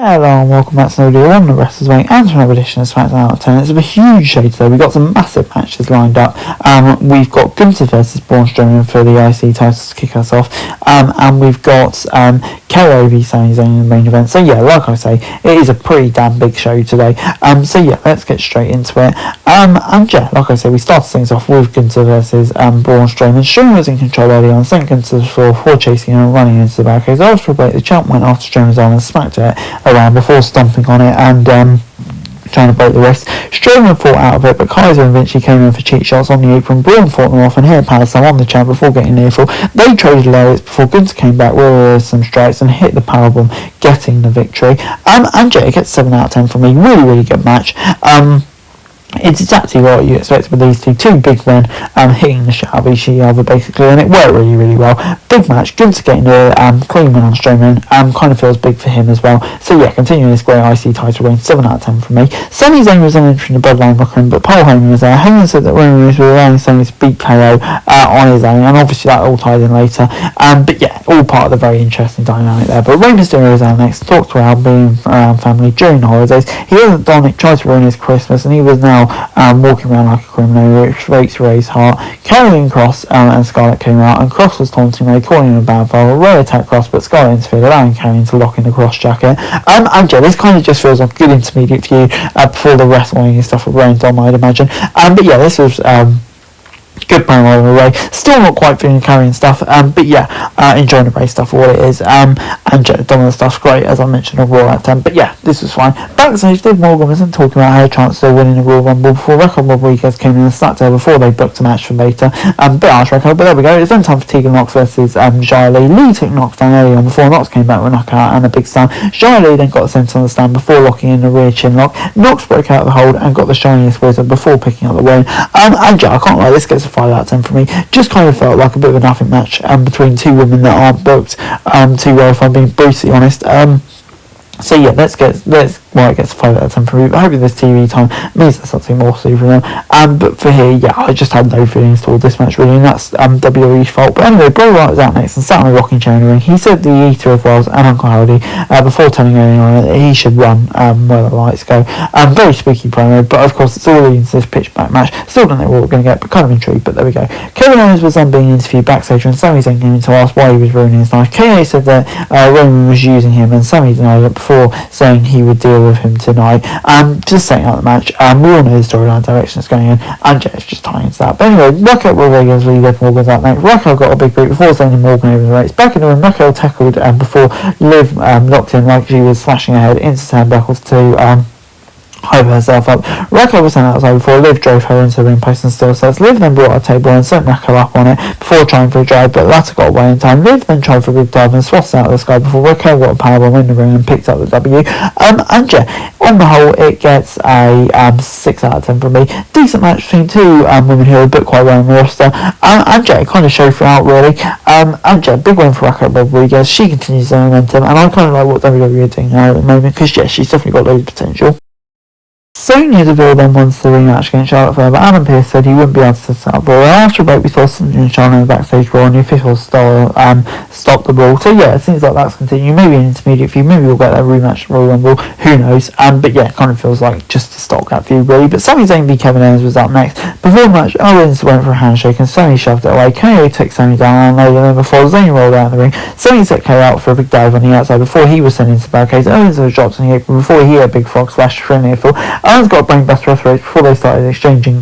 Hello and welcome back to another one of the Wrestlers Way and to another edition of Smackdown Out of 10. It's a huge show today. We've got some massive matches lined up. We've got Gunther versus Braun Strowman for the IC titles to kick us off. And we've got KO v Sami Zayn in the main event. So yeah, like I say, it is a pretty damn big show today. So yeah, let's get straight into it. And yeah, like I say, we started things off with Gunther versus Braun Strowman. Strowman was in control early on, sent Gunther to the floor before chasing and running into the barricades. After a break, the champ went after Strowman's arm and smacked it around before stomping on it and trying to break the wrist. Strowman fought out of it, but Kaiser and Vinci came in for cheap shots on the apron. Braun fought them off and hit a power slam on the champ before getting near full. They traded lariats before Gunther came back with some strikes and hit the powerbomb, getting the victory. And yeah, it gets 7 out of 10 from me. Really good match. It's exactly what you expect with these two big men hitting the shit out of each other basically, and it worked really well. Big match. Gunther getting the clean win on Strowman kind of feels big for him as well. So yeah, continuing this great IC title reign, 7 out of 10 from me. Sami Zayn was entering the bloodline locker, but Paul Heyman was there. Heyman said that Roman was allowing Sami to beat KO on his own, and obviously that all tied in later. But yeah, all part of the very interesting dynamic there. But Rey Mysterio was out next, talked to Al being around family during the holidays. He wasn't Dominic tried to ruin his Christmas, and he was now walking around like a criminal, which breaks Ray's heart. Carrying Cross and Scarlett came out, and Cross was taunting Ray, calling him a bad father. Ray attacked Cross, but Scarlett interfered, allowing Carrion to lock in the Cross jacket. And yeah, this kind of just feels like good intermediate feud before the wrestling and stuff with Ray and Dom, I'd imagine. But yeah, this was good promo over Ray. Still not quite feeling Carrion stuff, but yeah, enjoying the Ray stuff for what it is. And Dominic stuff's great, as I mentioned, on Raw at 10. But yeah, this was fine. Backstage, Liv Morgan wasn't talking about her chance of winning the Royal Rumble before Raquel Rodriguez came in and slapped her before they booked a match for later. Bit harsh, Raquel, but there we go. It's then time for Tegan Nox versus Xia Li. Lee took Nox down early on before Nox came back with a knockout and a big stand. Xia Li then got sent on the stand before locking in the rear chin lock. Nox broke out of the hold and got the shiniest wizard before picking up the win. And yeah, I can't lie, this gets a 5 out of 10 for me. Just kind of felt like a bit of a nothing match between two women that aren't booked too well, if I'm being brutally honest. So yeah, let's why it gets a 5 out of 10 for me. But hopefully this TV time means there's something more to for them. But for here, yeah, I just had no feelings towards this match really, and that's WWE's fault. But anyway, Bray Wyatt was out next and sat on a rocking chair in the ring. He said the Eater of Wells and Uncle Howdy before telling anyone that he should run where the lights go. Very spooky promo, but of course it's all leading to this pitch black match. Still don't know what we're going to get, but kind of intrigued, but there we go. Kevin Owens was then being interviewed backstage when Sami Zayn came in to ask why he was ruining his life. KO said that Roman was using him, and Sami denied it before saying he would deal with him tonight. Just setting up the match. We all know the storyline direction it's going in, and yeah, it's just tying into that. But anyway, Raquel Rodriguez really Liv Morgan's out next. Raquel got a big boot before sending Morgan over the race. Back in the room, Raquel tackled before Liv locked in like she was slashing her head into turnbuckles to hype herself up. Raquel was sent outside before Liv drove her into the ring post and still sets. Liv then brought a table and sent Raquel up on it before trying for a drive, but the latter got away in time. Liv then tried for a big dive and swats out of the sky before Raquel got a powerbomb in the ring and picked up the W. And yeah, on the whole, it gets a 6 out of 10 from me. Decent match between two women who are booked quite well in the roster. And yeah, it kind of showed throughout really. And yeah, big win for Raquel Rodriguez. She continues her momentum, and I kind of like what WWE are doing now at the moment, because yeah, she's definitely got loads of potential. Sonya Deville then won the rematch against Charlotte Flair, but Adam Pearce said he wouldn't be able to set up Brawl. After a break, we saw Sonya and Charlotte in the backstage brawl, and the officials stopped the brawl. So yeah, it seems like that's continuing. Maybe an intermediate feud, maybe we'll get that rematch Royal Rumble, who knows. But yeah, it kind of feels like just to stock that feud really. But Sami Zayn v Kevin Owens was up next. Before the match, Owens went for a handshake and Sami shoved it away. KO took Sami down and later then before Zayn rolled out in the ring. Sami set KO out for a big dive on the outside before he was sent into the barricades. Owens was dropped on the apron before he had a big frog splash for a near fall. Owens got a brainbuster off the race before they started exchanging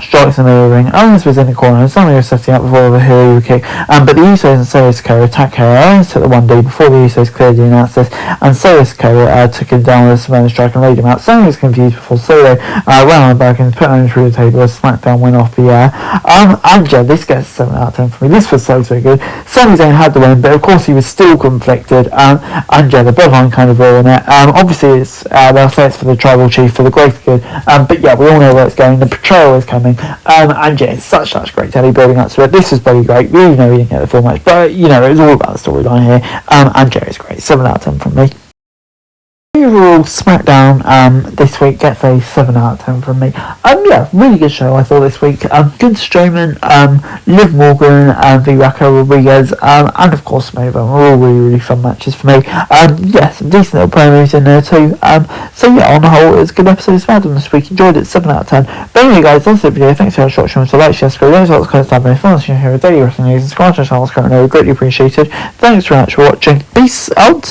strikes in the ring. Owens was in the corner and Sami was setting up before the Hero kick, but the Usos and Solo Sikoa attacked KO. Owens took the 1D before the Usos clearly announced this, and Solo Sikoa took him down with a Savannah strike and laid him out. Sami was confused before Solo ran on the back and put Owens through the table as Smackdown went off the air. And yeah, this gets 7 out of 10 for me. This was so good. Sami Zayn had the win, but of course he was still conflicted, and yeah, the bloodline kind of ruined it. Obviously it's they'll say it's for the tribal chief, for the greater good, but yeah, we all know where it's going. The betrayal is coming. And yeah, it's such great telly building up to it. This was bloody great. We know we didn't get the full match, but you know, it was all about the storyline here. And yeah, it's great. 7 out of 10 from me. Overall, Smackdown this week gets a 7 out of 10 from me. Yeah, really good show I thought this week. Good Strowman, Liv Morgan, v Raquel Rodriguez, and of course Main Event were all really fun matches for me. Yeah, some decent little promos in there too. So yeah, on the whole, it was a good episode of Smackdown this week. Enjoyed it, 7 out of 10. But anyway guys, that's the video. Thanks for watching. So like, share, subscribe, those kind of stuff. If you want to hear a daily wrestling news, subscribe to the channel, it's currently greatly appreciated. Thanks very much for watching. Peace out.